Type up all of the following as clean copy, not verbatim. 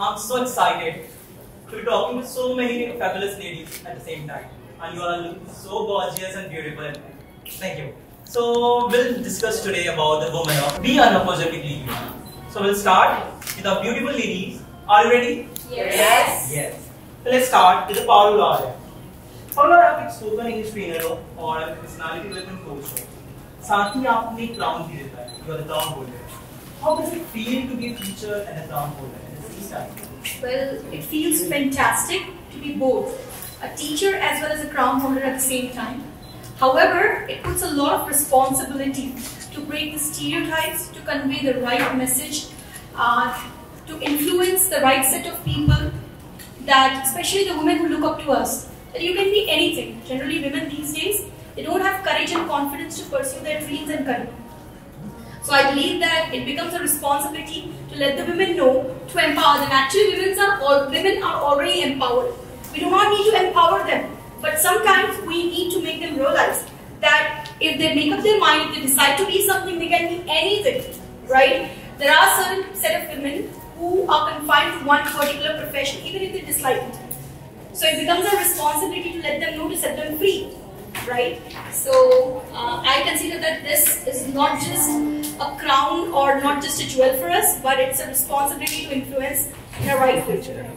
I'm so excited to be talking to so many fabulous ladies at the same time, and you are looking so gorgeous and beautiful. Thank you. So we'll discuss today about the woman of Be Unapologetically You. So we'll start with our beautiful ladies. Are you ready? Yes. Yes. So let's start with the Paula. Paula, आप एक spoken English trainer हो और एक personality development coach हो. साथ ही आपने एक crown भी देता है. You are the crown holder. How does it feel to be a teacher and a crown holder at the same time? Well, it feels fantastic to be both a teacher as well as a crown holder at the same time. However, it puts a lot of responsibility to break the stereotypes, to convey the right message, to influence the right set of people, that especially the women who look up to us, that you can be anything. Generally, women these days, they don't have courage and confidence to pursue their dreams and career. So I believe that it becomes a responsibility to let the women know, to empower them. Actually, women are already empowered. We do not need to empower them, but sometimes we need to make them realize that if they make up their mind, if they decide to be something, they can be anything, right? There are certain set of women who are confined to one particular profession, even if they dislike it. So it becomes a responsibility to let them know, to set them free, right? So I consider that this is not just a crown or not just a jewel for us, but it's a responsibility to influence in a right way. Right?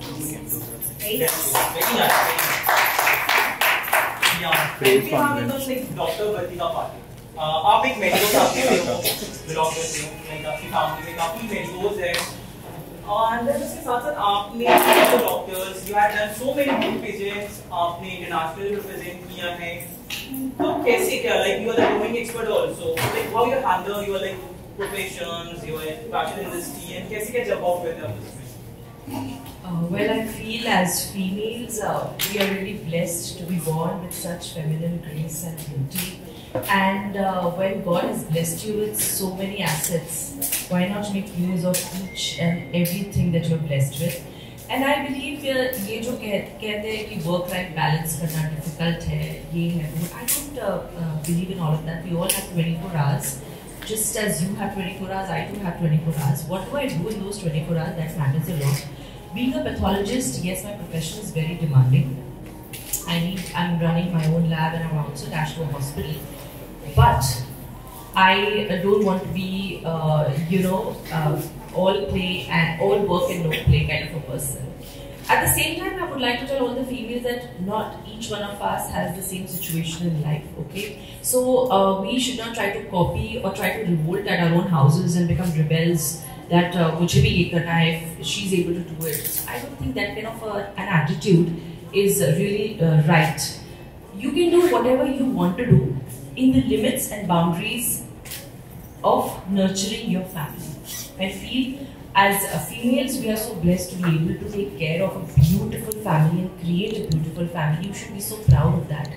Yes. Very nice. Yeah. Currently, हम एक doctor वर्तिका पाटिल. आप एक medical आपके belong करते हो, like आपकी family में काफी मेडिकल्स हैं. And then उसके साथ साथ आपने doctors, you have done so many good pageants, आपने इंटरनेशनल रिप्रेजेंट किया है. तो कैसे क्या, like you are the domain expert also, like how you handle your like professions, your fashion industry, and कैसे क्या jump out with them? Well, I feel as females, we are really blessed to be born with such feminine grace and beauty. And when God has blessed you with so many assets, why not make use of each and everything that you're blessed with? And I believe ये जो कहते हैं कि work-life balance करना difficult है, ये है वो. I don't believe in all of that. We all have 24 hours. Just as you have 24 hours, I too have 24 hours. What do I do in those 24 hours? That matters a lot. Being a pathologist, yes, my profession is very demanding. I'm running my own lab and I'm also attached to a hospital. But I don't want to be, all play and all work and no play kind of a person. At the same time, I would like to tell all the females that not each one of us has the same situation in life, okay? So we should not try to copy or try to revolt at our own houses and become rebels that mujhe bhi ye karna hai if she's able to do it. So I don't think that kind of an attitude is really right. You can do whatever you want to do in the limits and boundaries of nurturing your family. I feel as females, we are so blessed to be able to take care of a beautiful family and create a beautiful family. You should be so proud of that.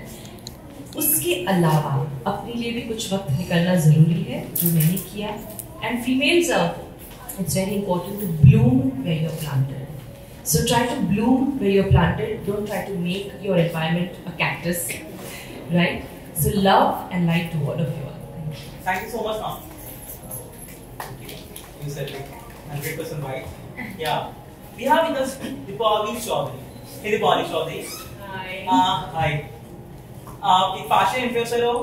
उसके अलावा अपने लिए भी कुछ वक्त निकालना ज़रूरी है, जो मैंने किया. And females, it's very important to bloom where you're planted. So try to bloom where you're planted. Don't try to make your environment a cactus, right? So love and light to all of you all. Thank you so much, ma'am. You said like 100% right. Yeah. We have with us Deepali Chaudhary. Hey Deepali Chaudhary. Hi. Hi. आप एक fashion influencer हो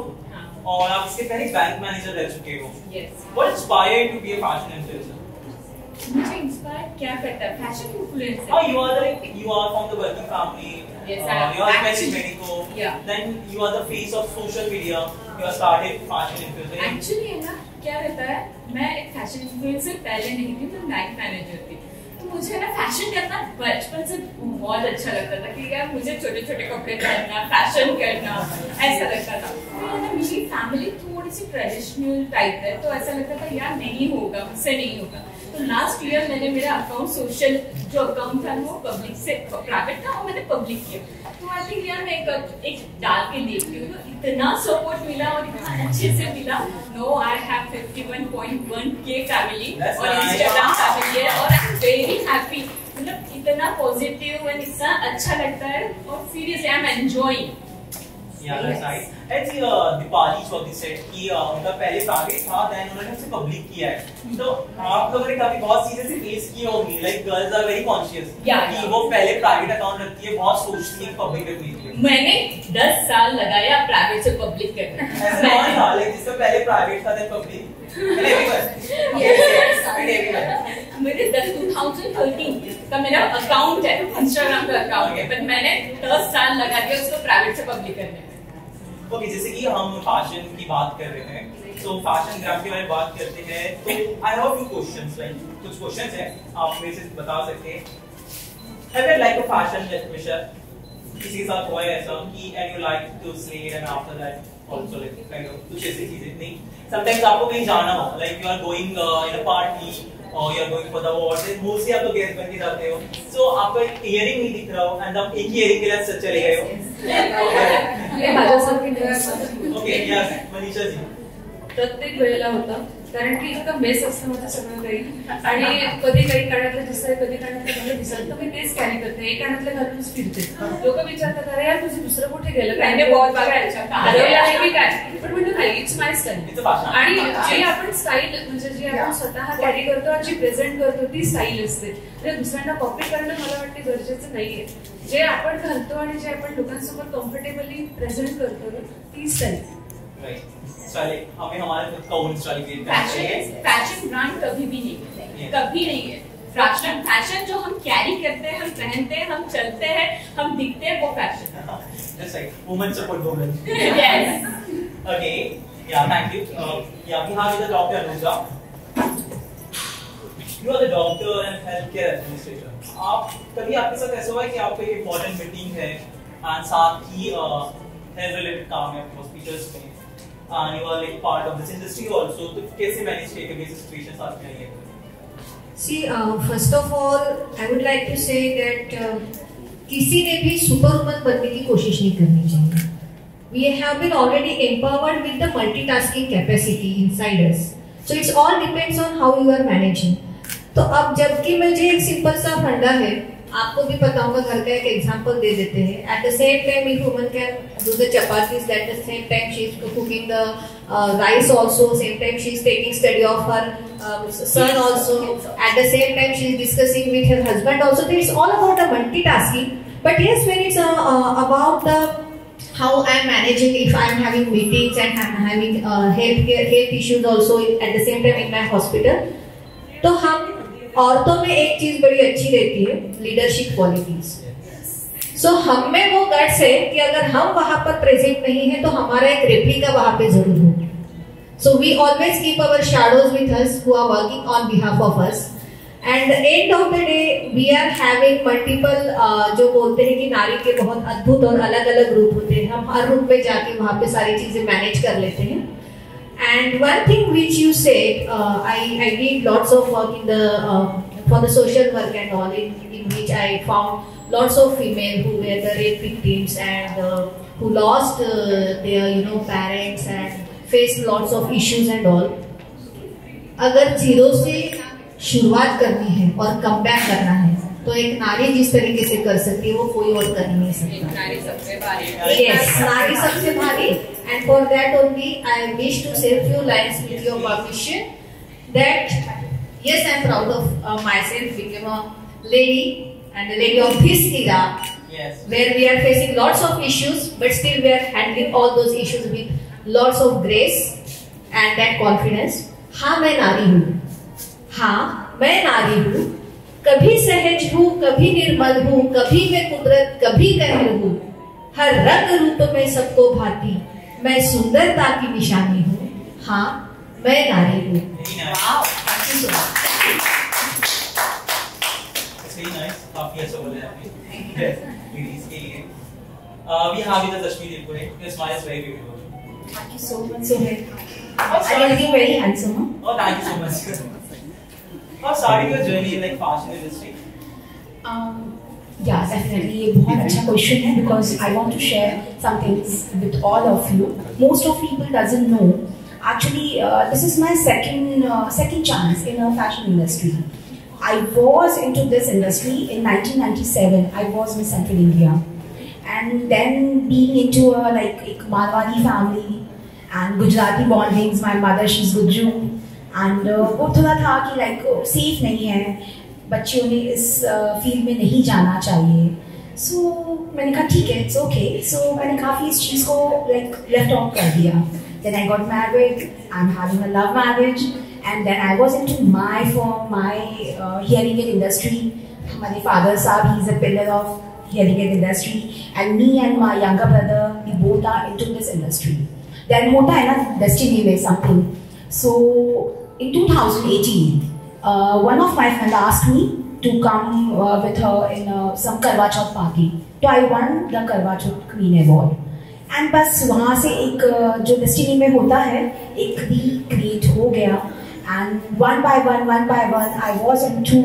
और आप इसके पहले bank manager रह चुके हो. Yes. What inspired you to be a fashion influencer? मुझे इंस्पायर क्या करता है fashion influencer? Oh, you are from the wealthy family. Yes, you are actually medical. Yeah. Then you are the face of social media. You have started fashion influencer. Actually है ना क्या रहता है, मैं एक फैशन इन्फ्लुएंसर पहले नहीं थी, मैं बैंक मैनेजर थी. तो मुझे ना फैशन करना बचपन से बहुत अच्छा लगता था कि यार मुझे छोटे छोटे कपड़े पहनना, फैशन करना ऐसा लगता था. तो ना मेरी फैमिली थोड़ी सी ट्रेडिशनल टाइप है, तो ऐसा लगता था यार नहीं होगा, मुझसे नहीं होगा. तो लास्ट ईयर मैंने मेरा अकाउंट सोशल जो अकाउंट था वो पब्लिक से प्राइवेट था और मैंने पब्लिक किया. तो आई थिंक यार मैं एक डाल के देखती हूँ, तो इतना सपोर्ट मिला और इतना अच्छे से मिला। No, I have 51.1K family और nice. इंस्टाग्राम फैमिली है और आई एम वेरी हैप्पी। मतलब इतना पॉजिटिव एंड इतना अच्छा लगता है और seriously I am enjoying. Yeah, that's right. And see, Dipali Chaudhary said कि उनका पहले प्राइवेट था, then उन्होंने उसे पब्लिक किया है। तो आप लोगों ने काफी बहुत चीजें से फेस की होंगी, like girls are very conscious कि वो पहले प्राइवेट अकाउंट रखती है, बहुत सोचती है पब्लिक पे भेजती है। मैंने 10 साल लगाया प्राइवेट से पब्लिक करने। ऐसा कौन था, like जिसका पहले प्राइवेट था, then पब्लिक? मेरे 2013 का मेरा अकाउंट है, इंस्टाग्राम का अकाउंट है, पर मैंने 10 साल लगा दिया उसको प्राइवेट से पब्लिक करने में। ओके, जैसे कि हम फैशन की बात कर रहे हैं, तो फैशन ग्राफ के बारे में बात करते हैं, तो I have a few questions, like कुछ क्वेश्चंस हैं, आप मेरे से बता सकते हैं। Have you like a fashion wisher? किसी के साथ हुआ है ऐसा कि and you like to sled and after that also like kind of कुछ ऐसी चीजें? नहीं, समटाइम्स आपको कहीं जाना हो, like you are going in a party और you are going for the award, mostly आप तो गेस्ट बन के जाते हो, सो आपका इयरिंग नहीं दिख रहा हो एंड आप एक ही इयरिंग के लिए चले गए हो। Okay, yes, Manisha ji. प्रत्येक वेळेला होतं, कारण की इतकं बेस असतं माझं सगळं काही, आणि कधी काही कानातलं दिसतंय, कधी कानातलं मला दिसत, तर मी तेच कॅरी करते, एक कानातलं घालूनच फिरते। लोक विचारतात, अरे यार तुझं दुसरं कुठे गेलं, काय बहुत बघायचं हरवलं आहे की काय? पण म्हणलं नाही, इट्स माय स्टाईल। आणि जे आपण स्टाईल म्हणजे जे आपण स्वतः कॅरी करतो आणि जी प्रेझेंट करतो ती स्टाईल असते, म्हणजे दुसऱ्यांना कॉपी करणं मला वाटते गरजेचं नाहीये। जे आपण घालतो आणि जे आपण लोकांसमोर कम्फर्टेबली प्रेझेंट करतो ती स्टाईल। राइट, चलिए हमें हमारे खुद का ओन स्टाइल क्रिएट करना चाहिए। फैशन ब्रांड कभी भी नहीं है, कभी नहीं है। फैशन जो हम कैरी करते हैं, हम पहनते हैं, हम चलते हैं, हम दिखते हैं, वो fashion. Just like women support women. Yes. Okay, yeah, thank you. Yeah, we have the Dr. Anuja. You are the doctor and healthcare administrator. आप कभी आपके साथ ऐसा हुआ है कि आपको एक इम्पोर्टेंट मीटिंग है और साथ ही हेल्थ रिलेटेड काम है हॉस्पिटल्स में, and you are like part of this industry also, तो कैसे मैनेज किए कैसे सिचुएशंस आती हैं? See, first of all, I would like to say that किसी ने भी सुपरवुमन बनने की कोशिश नहीं करनी चाहिए। We have been already empowered with the multitasking capacity inside us. So it's all depends on how you are managing. तो अब जबकि मुझे एक सिंपल सा फंडा है, आपको भी पता होगा, घर का एक एग्जांपल दे देते हैं। At the same time, if woman can do the chapatis, at the same time she is cooking the rice also. Same time she is taking study of her son also. At the same time she is discussing with her husband also. So it's all about the multitasking. But yes, when it's about the how I am managing, if I am having meetings and I am having health issues also at the same time in my hospital, तो हम औरतों में एक चीज बड़ी अच्छी रहती है, लीडरशिप क्वालिटीज। सो हम में वो गट्स है कि अगर हम वहां पर प्रेजेंट नहीं है तो हमारा एक रेप्लिका वहां पे जरूर हो। So we always keep our shadows with us who are working on behalf of us, and end of the day we are having multiple, जो बोलते हैं कि नारी के बहुत अद्भुत और अलग अलग रूप होते हैं, हम हर रूप में जाके वहां पे सारी चीजें मैनेज कर लेते हैं। And one thing which you said, I did lots of work in the for the social work and all, in which I found lots of female who were the rape victims and who lost their parents and faced lots of issues and all. अगर zero से शुरुआत करनी है और comeback करना है, तो एक नारी जिस तरीके से कर सकती है वो कोई और कर नहीं सकता। नारी सबसे भारी। Yes, नारी सबसे भारी। And for that only, I wish to say a few lines with your permission. That yes, I am proud of myself, became a lady and a lady of this era, Yes. where we are facing lots of issues, but still we are handling all those issues with lots of grace and that confidence. हाँ मैं नारी हूँ, हाँ मैं नारी हूँ, कभी सहज हूँ, कभी निर्मल हूँ, कभी मैं कुदरत, कभी कहर हूँ, हर रंग रूप में सबको भाती, मैं सुंदरता की निशानी हूँ, हाँ मैं नारी हूँ। Wow, thank you so much. It's very nice. काफी अच्छा बोले आपने। Yes, ladies के लिए। We have with us Ashmi Dilpure. Your smile is very beautiful. Thank you so much. So I think very handsome. Oh, thank you so much. How started your journey in like fashion industry? Yeah, definitely. ये बहुत अच्छा question है because I want to share some things with all of you. Most of people doesn't know. Actually, this is my second chance in a fashion industry. I was into this industry in 1997. I was Miss Central India, and then being into a Marwari family and Gujarati bondings. My mother, she's Gujju, and वो थोड़ा था कि safe नहीं है, बच्चियों ने इस field में नहीं जाना चाहिए. सो मैंने कहा ठीक है, इट्स ओके. सो मैंने काफ़ी इस चीज़ को लेफ्ट ऑफ कर दिया. Then I got married, I am having a love marriage, and then I was into my form, my hearing aid industry. हमारे फादर साहब, he is a pillar of hearing aid industry, and me and my younger brother, we both are into this industry. Then होता है ना destiny में something. So in 2018 one of my friends asked me to come with her in some Karwa Chauth party. So I won the Karwa Chauth Queen Award. And बस वहाँ से एक जो destiny में होता है एक भी क्रिएट हो गया. And one by one, I was into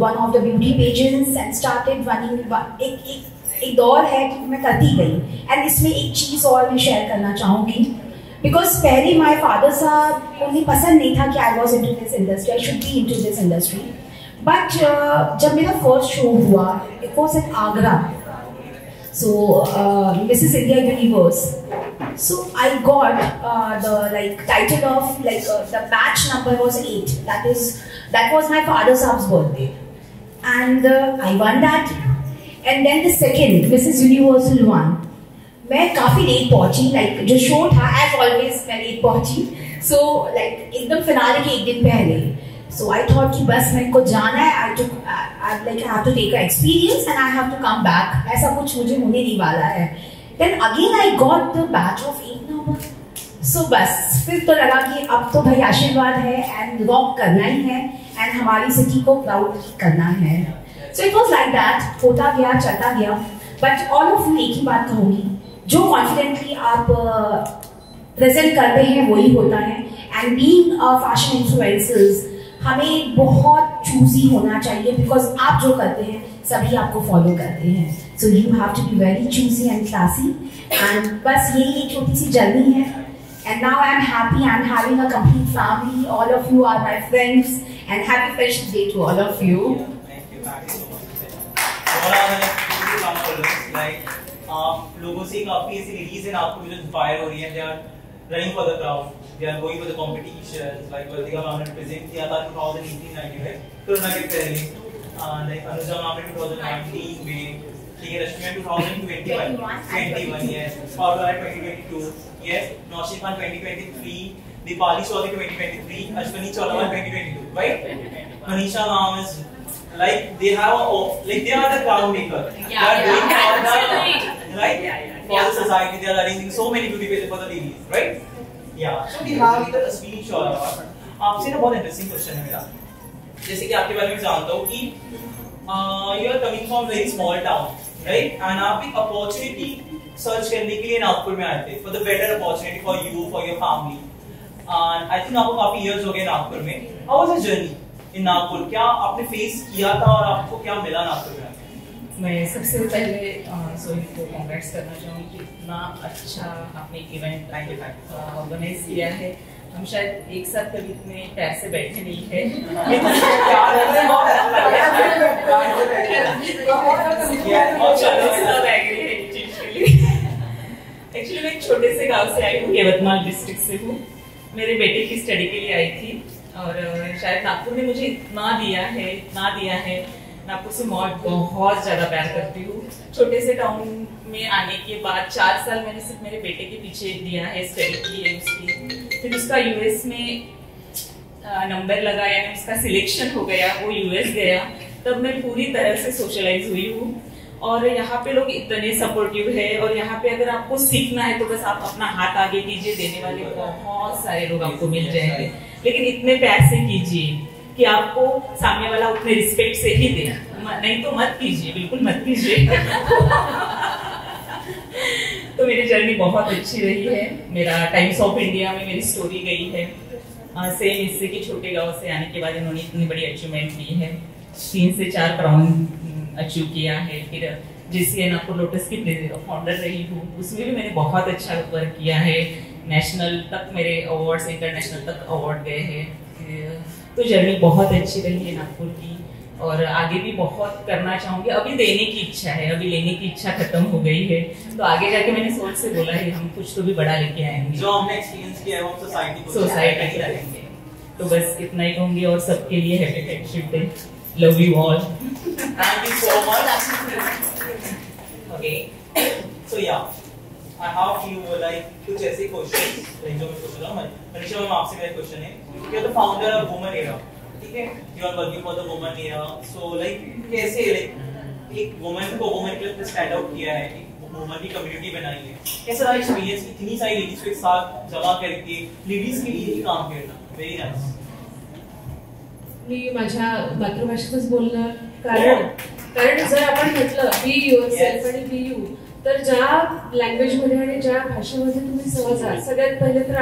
one of the beauty pageants and started running. एक दौर है कि मैं करती गई. And इसमें एक चीज़ और मैं शेयर करना चाहूँगी. Because पहले my father साहब उन्हें पसंद नहीं था कि I was into this industry, I should be into this industry. But जब मेरा first show हुआ, it was in Agra. So Mrs. India Universe. So I got the title of the batch number was 8. That was my father sahab's birthday, and I won that. And then the second Mrs. Universal won. मैं काफ़ी late पहुंची, जो show था as always मैं late पहुंची. सो एकदम finale के एक दिन पहले. सो आई थॉट कि बस मेरे को जाना है. I have to take a experience and I have to come back. ऐसा कुछ मुझे होने नहीं वाला है. Then again I got the batch of 8 number. So बस फिर तो लगा कि अब तो भाई आशीर्वाद है एंड रॉक करना ही है एंड हमारी सिटी को प्राउड करना है. So it was like that. होता गया, चलता गया. बट ऑल ऑफ यू एक ही बात कहूँगी, जो कॉन्फिडेंटली आप प्रेजेंट करते हैं वही होता है. एंड बीइंग फैशन इन्फ्लुएंसर्स हमें बहुत चूजी होना चाहिए बिकॉज आप जो करते हैं सभी आपको फॉलो करते हैं. So you have to be very choosy and classy. And बस यही एक छोटी सी जर्नी है. And now I am happy, I am having a complete family. All of you are my friends and happy friendship day to all of you. लोगों से काफी ऐसी लेडीज हैं आपको जो इंस्पायर हो रही हैं. They are running for the crowd, they are going for the competitions. Like Vartika ma'am ने प्रेजेंट किया था 2018-19 में कोरोना के पहले. लाइक अनुजा मैम ने 2019 में, ठीक है, Rashmi 2021 yes, powder 2022 yes, Naushin Khan 2023, Deepali Chaudhary 2023, Ashwini Chaulawal 2022, right. Manisha ma'am is like they have they are the crown maker. They are doing all the right for the society. They are arranging so many beauty pageants for the ladies, right? Yeah. So we have इधर अश्विनी चौलावाल. आपसे ना बहुत interesting question है मेरा. जैसे कि आपके बारे में जानता हूँ कि you are coming from very small town, right? And आप एक अपॉर्चुनिटी सर्च करने के लिए नागपुर में आए थे for the better opportunity for you, for your family. And I think आपको काफी years हो गए नागपुर में. How was the journey in Nagpur? क्या आपने फेस किया था और आपको क्या मिला नागपुर में? मैं सबसे पहले सोनी को कांग्रेट्स करना चाहूँगी कि इतना अच्छा आपने इवेंट ऑर्गेनाइज किया है. हम शायद एक साथ कभी इतने पैर से बैठे नहीं है. एक्चुअली मैं एक छोटे से गांव से आई हूँ, यवतमाल डिस्ट्रिक्ट से हूँ. मेरे बेटे की स्टडी के लिए आई थी और शायद नागपुर ने मुझे इतना दिया है. नागपुर से बहुत ज्यादा प्यार करती हूँ. छोटे से टाउन में आने के बाद 4 साल मैंने सिर्फ मेरे बेटे के पीछे दिया है स्टडी के लिए उसकी. फिर उसका यूएस में नंबर लगा, यानी उसका सिलेक्शन हो गया, वो यूएस गया. तब मैं पूरी तरह से सोशलाइज हुई हूँ और यहाँ पे लोग इतने सपोर्टिव है. और यहाँ पे अगर आपको सीखना है तो बस आप अपना हाथ आगे कीजिए, देने वाले बहुत सारे लोग आपको मिल जाएंगे. लेकिन इतने प्यार से कीजिए कि आपको सामने वाला उतने रिस्पेक्ट से ही दे, नहीं तो मत कीजिए, बिल्कुल मत कीजिए. तो मेरी जर्नी बहुत अच्छी रही है. मेरा टाइम्स ऑफ इंडिया में मेरी स्टोरी गई है. सेम इससे कि छोटे गांव से आने के बाद इन्होंने इतनी बड़ी अचीवमेंट की है. 3 से 4 क्राउन अचीव किया है। फिर JCN आपको लोटस की फाउंडर रही हूँ, उसमें भी मैंने बहुत अच्छा वर्क किया है। नेशनल तक मेरे अवार्ड्स, इंटरनेशनल तक अवार्ड गए हैं। तो जर्नी बहुत अच्छी रही है नागपुर की, और आगे भी बहुत करना चाहूँगी। अभी देने की इच्छा है, अभी लेने की इच्छा खत्म हो गई है, तो आगे जाके मैंने सोच से बोला है हम कुछ तो भी बड़ा लेके आएंगे, जो हमने एक्सपीरियंस किया है वो सोसाइटी को करेंगे। तो बस इतना ही कहूँगी, और सबके लिए happy friendship day. Love you all. Thank you so much. Okay, so yeah I have few like कुछ ऐसे क्वेश्चंस जो मैं पूछ रहा हूँ। मनीषा मैम, आपसे मेरा क्वेश्चन है, you are the founder of woman era, ठीक है, you are working for the woman era, so like कैसे लाइक एक वुमन को वुमन क्लब ने स्टैंड आउट किया है, एक वुमन की कम्युनिटी बनाई है, कैसा रहा एक्सपीरियंस इतनी सारी लेडीज को एक साथ जमा करके लेडीज के लिए ही काम करना? Very nice. मी माझ्या मातृभाषेतच बोलणार, कारण जर आपण म्हटलं बी युअरसेल्फ आणि बी यू, तर ज्या लँग्वेजमध्ये आणि ज्या भाषेमध्ये तुम्ही सहज आहात, सगळ्यात पहिले तर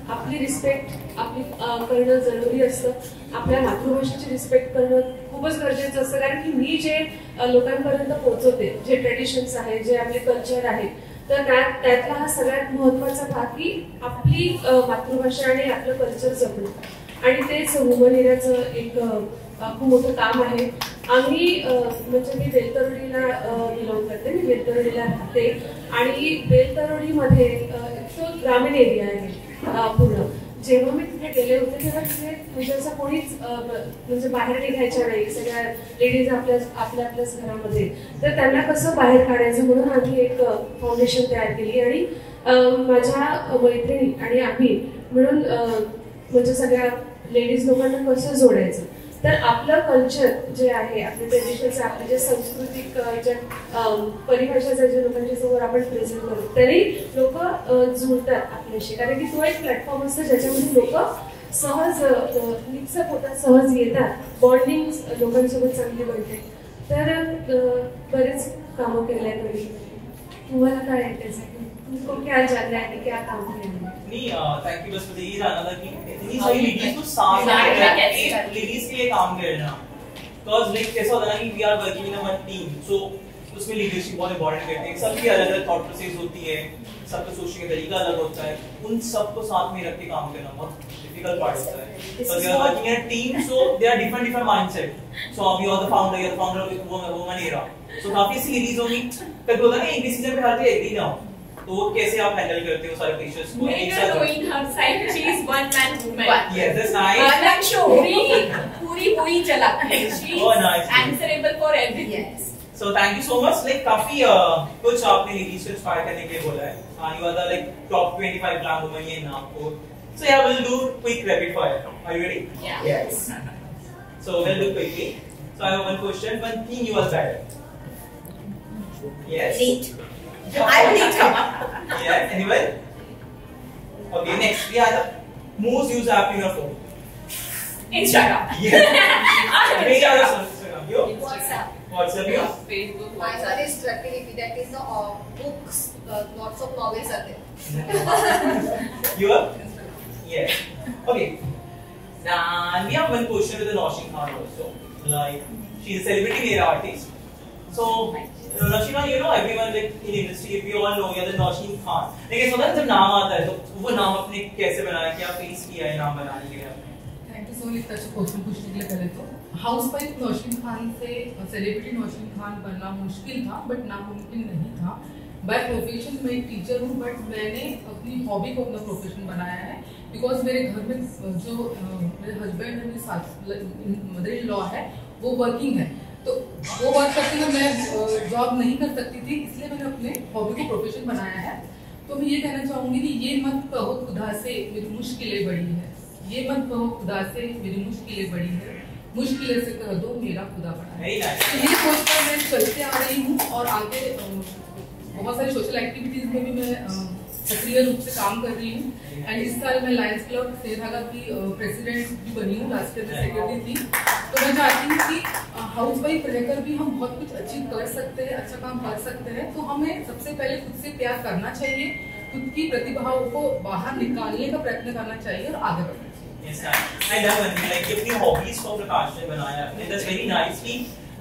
आपली रिस्पेक्ट आपली करणं जरुरी असतं। आपल्या मातृभाषेची रिस्पेक्ट करणं खूपच गरजेचं असतं, कारण की मी जे लोकांपर्यंत पोहोचवते, जे ट्रेडिशन्स आहेत, जे आपले कल्चर आहेत, तर त्यातला हा सगळ्यात महत्त्वाचा भाग की आपली मातृभाषा आणि आपलं कल्चर जपणं, आणि तेच वुमन एरियाचं एक खूप मोठं काम आहे। आम्ही म्हणजे मी बेलतरोडीला बिलॉंग करते, मी बेलतरोडीला राहते, आणि बेलतरोडीमध्ये तो ग्रामीण एरिया आहे पूर्ण। जेव्हा मी तिथे गेले होते तेव्हा तिथे म्हणजे असं कोणीच म्हणजे बाहेर निघायच्या नाही, सगळ्या लेडीज आपल्याच घरामध्ये, तर त्यांना कसं बाहेर काढायचं म्हणून आम्ही एक फाउंडेशन तयार केली, आणि माझ्या मैत्रिणी आणि आम्ही मिळून म्हणजे सगळ्या लेडीज लोकांना कसं जोडायचं, तर आपलं कल्चर जे आहे, आपले ट्रेडिशन्स, आपले जे सांस्कृतिक ज्या परिभाषा जे लोकांच्या समोर आपण प्रेझेंट करतो, तरी लोक जुळतात आपल्याशी, कारण की तो एक प्लॅटफॉर्म असतो ज्याच्यामध्ये लोक सहज मिक्सअप होतात, सहज येतात, बॉन्डिंग लोकांसोबत चांगली बनते। तर बरेच कामं केल्या तरी तुम्हाला काय आहे त्यासाठी, तुमको क्या जानना है, क्या काम करना है? नहीं, थैंक यू। बस मुझे ये जानना था कि इतनी सारी लेडीज को साथ में लेडीज के लिए काम करना, बिकॉज़ लाइक कैसा होता है ना कि we are working in a one team, so उसमें लीडरशिप बहुत इंपॉर्टेंट करती है। सबकी अलग-अलग थॉट प्रोसेस होती है, सबका सोचने का तरीका अलग होता है, उन सबको साथ में रख के काम करना बहुत डिफिकल्ट पार्ट होता है। So we are working in a team, so there are different mindset. So you are the founder, you are the founder of woman era. So काफी सी लेडीज होंगी, कभी बोला ना एक डिसीजन पे हर कोई एग्री ना हो, तो वो कैसे आप हैंडल करते हो सारे प्रेशर्स को एक साथ? Knowing her side, she is one man woman. Yes, that's nice. I'm sure पूरी हुई चलाती है, she is answerable for everything. Yes. So thank you so much. Like काफी कुछ आपने लेडीज को इंस्पायर करने के लिए बोला है, and you are the like top 25 glam women in Nagpur. So yeah, we'll do quick rapid fire. Are you ready? Yeah. Yes. So we'll do quickly. So I have one question. One thing you are bad at. Yes. Neat. I'm neat. Yeah. Anyone? Okay. Next, we have the most used app in your phone. Instagram. Yeah. Which are the Instagram? You? WhatsApp. WhatsApp. You? Facebook. My one is Truckability, that is the books, lots of novels are there. You are? Yes. Okay. Now we have one question with the Nosheen Khan also. Like she is a celebrity hair artist. So Nosheen, you know everyone like in industry, we all know you're the Nosheen Khan. लेकिन सोचा जब नाम आता है तो वो नाम अपने कैसे बनाया, क्या फेस किया है नाम बनाने के लिए? थैंक यू सो मच इतना क्वेश्चन पूछने के लिए। पहले तो हाउसवाइफ नौशीन खान से सेलिब्रिटी नौशीन खान बनना मुश्किल था, बट नामुमकिन नहीं था। बाय प्रोफेशन मैं एक टीचर हूँ, बट मैंने अपनी हॉबी को अपना प्रोफेशन बनाया है, बिकॉज मेरे घर में जो मेरे हस्बैंड है, मेरी मदर इन लॉ है, वो वर्किंग है, तो वो वर्क करते हुए मैं जॉब नहीं कर सकती थी, इसलिए मैंने अपने हॉबी को प्रोफेशन बनाया है। तो मैं ये कहना चाहूँगी कि ये मत कहो खुदा से मेरी मुश्किलें बड़ी है, ये मत कहो खुदा से मेरी मुश्किलें बड़ी है, मुश्किलें से कह दो मेरा खुदा बड़ा है। तो ये सोचकर मैं चलते आ रही हूँ, और आगे बहुत सारी सोशल एक्टिविटीज में भी मैं सक्रिय रूप से काम कर रही हूँ। एंड इस साल मैं लायंस क्लब सेधागा की प्रेसिडेंट भी बनी हूँ, लास्ट ईयर में सेक्रेटरी थी। तो मैं चाहती हूँ कि हाउस वाइफ रहकर भी हम बहुत कुछ अचीव कर सकते हैं, अच्छा काम कर सकते हैं। तो हमें सबसे पहले खुद से प्यार करना चाहिए, खुद की प्रतिभाओं को बाहर निकालने का प्रयत्न करना चाहिए और आगे बढ़ना चाहिए। Yes, I love it. Like अपनी हॉबीज को प्रकाश में बनाया आपने, that's very nice कि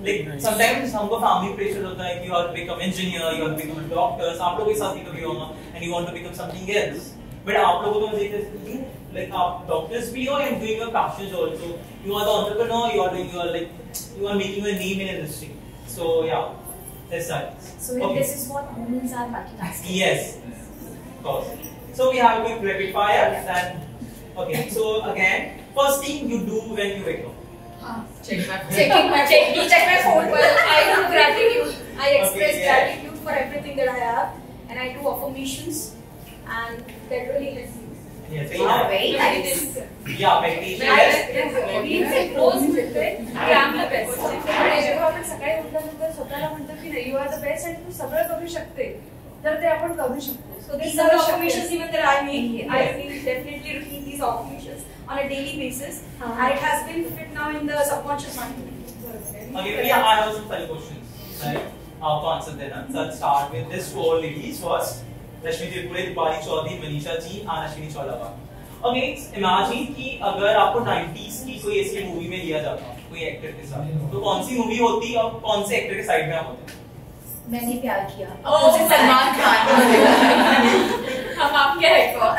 Like sometimes हमको family pressure होता है कि you have to become engineer, you have to become a doctor. आप लोगों के साथ ही कभी होगा, and you want to become something else. But आप लोगों को तो देखते हैं like आप doctors भी हो and doing your passions also. You are the entrepreneur. You are making a name in industry. So yeah, that's right. So Okay. this is what women are multitasking. Yes, of course. So we have a quick rapid fire. Then okay. So again, first thing you do when you wake up. Check my Check my phone. Well, I do gratitude. I express Okay, yeah. gratitude for everything that I have, and I do affirmations, and that really helps me. Yes. Very nice. Yeah, meditation. Yes. close with it. I am the best. आणि जेव्हा आपण सकाळी उठल्यानंतर स्वतःला म्हणतो की नाही, you are the best and तू सगळं करू शकते, तर ते आपण करू शकतो. So These are the affirmations even that I make. I will definitely repeat these affirmations on a daily basis, and it has been fit now in the subconscious mind. Okay, yeah, I have some funny questions. Right? I'll answer them. So let's start with this four ladies first. Rashmi Tripure, Dipali Chaudhary, Manisha Ji, and Ashwini Chaulava. Okay, imagine कि अगर आपको 90s की कोई ऐसी movie में लिया जाता कोई एक्टर के साथ, तो कौन सी मूवी होती और कौन से एक्टर के साइड में आप होते? मैंने प्यार किया। मुझे सलमान खान। हम आपके हैं कौन?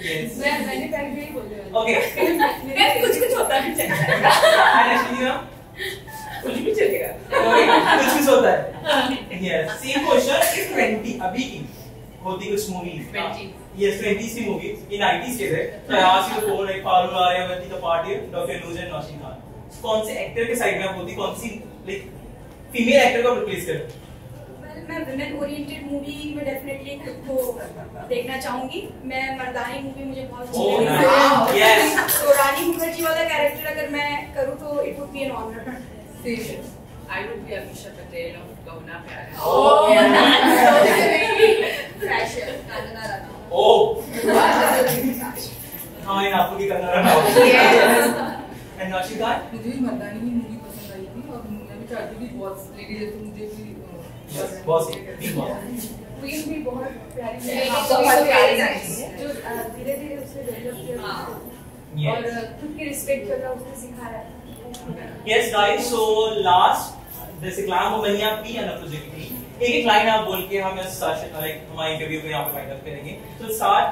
Yes. मैंने पहले भी बोल दिया। Okay. मैं कुछ होता है चलेगा। And Ashwini ma'am? कुछ भी चलेगा। Okay, कुछ होता है। Yes. Same question. If 20 अभी की होती कुछ मूवी 20 Yes, 20s की मूवी in 90s के थे। तो यहाँ से तो like Farooq Arya, Vandita Patil, doctor Noor and Nausheen Khan. कौन से एक्टर के साइड में आप होती, कौन सी like फीमेल एक्टर को रिप्लेस करते? Well, मैं women oriented मूवी में definitely खुद को देखना चाहूंगी। मैं मर्दानी मूवी मुझे बहुत अच्छी Oh, लगती nice. है। Yes. तो रानी मुखर्जी वाला कैरेक्टर अगर मैं करूँ तो it would be an honor. I would be Amisha Patel of Gahuna Pyar Hai। Oh, Fashion, Kangana Rana. Oh. हाँ, इन आपको भी करना रहा। And नौशीन खान? मुझे भी मर्दानी की मूवी पसंद आई थी और मैं भी चाहती थी बॉस लेडी जैसे मुझे भी Yes, boss, big boss. Queen भी बहुत प्यारी है। बहुत प्यारी है। है जो धीरे-धीरे उसने डेवलप किया और Yes. खुद की रिस्पेक्ट करना उसने सिखाया है। Yes, guys. So last, जैसे क्लाइम वो बनी आपकी अनअप्रोजेक्ट थी। एक लाइन आप बोल के हम इस हमारे इंटरव्यू को यहाँ पे फाइंड अप करेंगे। तो स्टार्ट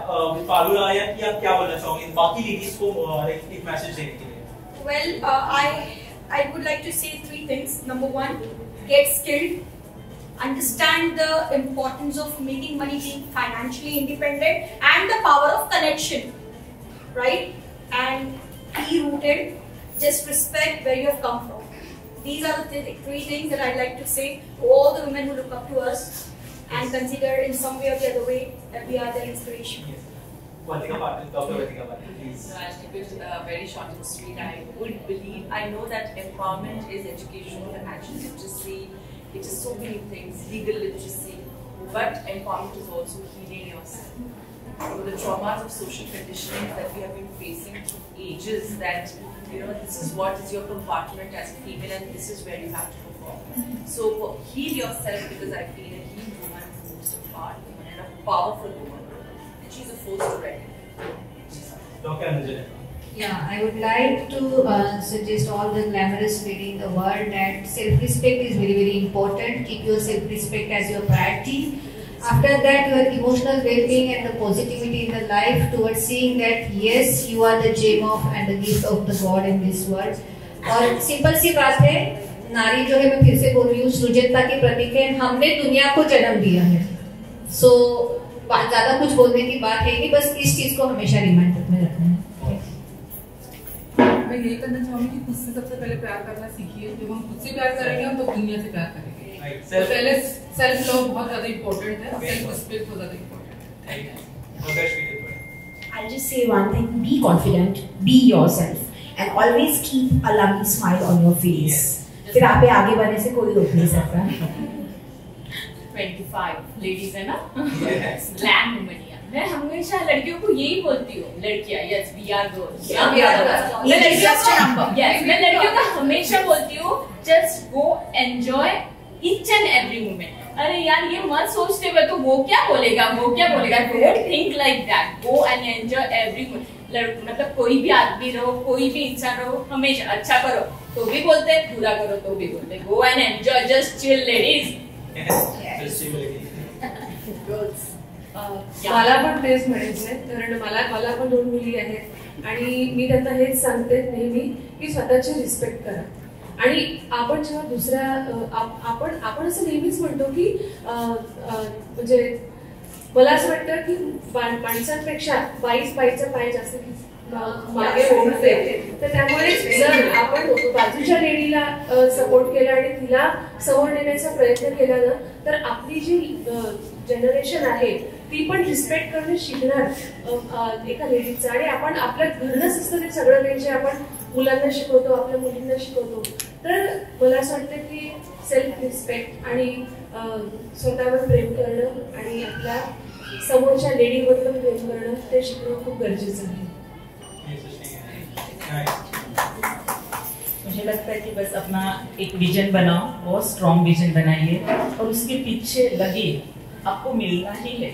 फारूक आर्या की आप क्या बोलना चाहोगे बाकी लेडीज को एक मैसेज देने के लिए? Well, I would like to say three things. Number one, get skilled. Understand the importance of making money, being financially independent, and the power of connection, right? And be rooted. Just respect where you have come from. These are the three things that I'd like to say to all the women who look up to us and consider in some way or the other way that we are their inspiration. Yes. Vantika Patil, Dr. Vantika Patil, please. So I'll keep it very short and sweet. I would believe, I know that empowerment is education, financial literacy, it is so many things, legal literacy, but empowerment is also healing yourself. So the traumas of social conditioning that we have been facing through ages, that this is what is your compartment as a female and this is where you have to perform. So heal yourself, because I feel a healed woman moves a part woman and a powerful woman. And she's a force to reckon. Dr. Anujana. Yeah, I would like to suggest all the glamorous lady in the world that self-respect is very, very important. Keep your self-respect as your priority. After that, your emotional well-being and the positivity in the life towards seeing that yes, you are the gem of and the gift of the God in this world. और simple सी बात है, नारी जो है मैं फिर से बोल रही हूँ सृजनता की प्रतीक है। हमने दुनिया को जन्म दिया है। So ज़्यादा कुछ बोलने की बात है नहीं, बस इस चीज को हमेशा रिमाइंड में रखना है। मैं यही करना चाहूंगी कि खुद से सबसे पहले प्यार करना सीखिए। जब हम खुद से प्यार करेंगे हम तो दुनिया से प्यार करेंगे। तो पहले सेल्फ लव बहुत ज्यादा इम्पोर्टेंट है, सेल्फ रिस्पेक्ट बहुत ज्यादा इम्पोर्टेंट है। I'll just say one thing: be confident, be yourself, and always keep a lovely smile on your face. फिर आप आगे बढ़ने से कोई रोक नहीं सकता। 25 लेडीज है ना, स्लैम वुमेनिया। मैं हमेशा लड़कियों को यही बोलती हूँ, लड़कियाँ यस वी आर गर्ल्स, मैं लड़कियों को हमेशा बोलती हूँ just go enjoy each and every moment. अरे यार ये मत सोचते हुए तो वो क्या बोलेगा, don't think like that, go and enjoy every moment. मतलब कोई भी आदमी रहो, कोई भी इंसान रहो, हमेशा अच्छा करो तो भी बोलते हैं, बुरा करो तो भी बोलते हैं. Go and enjoy, just chill ladies. Just chill ladies. मला पण तेच म्हणायचंय, कारण मला पण 2 मुली आहेत आणि मी त्यांना हेच सांगते नेहमी की स्वतःची रिस्पेक्ट करा. आणि आपण जेव्हा दुसऱ्या आपण असं नेहमीच म्हणतो की म्हणजे मला असं वाटतं की माणसांपेक्षा बाईचा पाय जास्त मागे ओढते. तर त्यामुळे जर आपण बाजूच्या लेडीला सपोर्ट केला आणि तिला समोर नेण्याचा प्रयत्न केला ना, तर आपली जी जनरेशन आहे ती पण रिस्पेक्ट करणं शिकणार एका लेडीचं. आणि आपण आपल्या घरनंच असतं ते सगळं काही जे आपण मुलांना शिकवतो, आपल्या मुलींना शिकवतो. तर मला असं वाटतं की सेल्फ रिस्पेक्ट आणि स्वतःवर प्रेम करणं आणि आपल्या समोरच्या लेडीवर पण प्रेम करणं ते शिकणं खूप गरजेचं आहे. मुझे लगता है कि बस अपना एक विजन बनाओ, बहुत स्ट्रॉन्ग विजन बनाइए और उसके पीछे लगे, आपको मिलना ही है.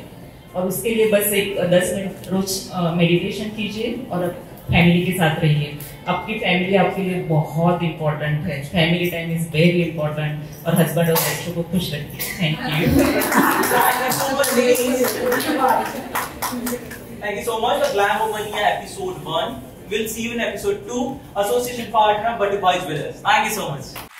और उसके लिए बस एक 10 मिनट रोज मेडिटेशन कीजिए और फैमिली के साथ रहिए. आपकी फैमिली आपके लिए बहुत इंपॉर्टेंट है. Family time is very important और हस्बैंड और बच्चों को खुश रखिए. Thank you so much for Glamomania episode 1. We'll see you in episode 2. Association partner Butterflies with us. Thank you so much.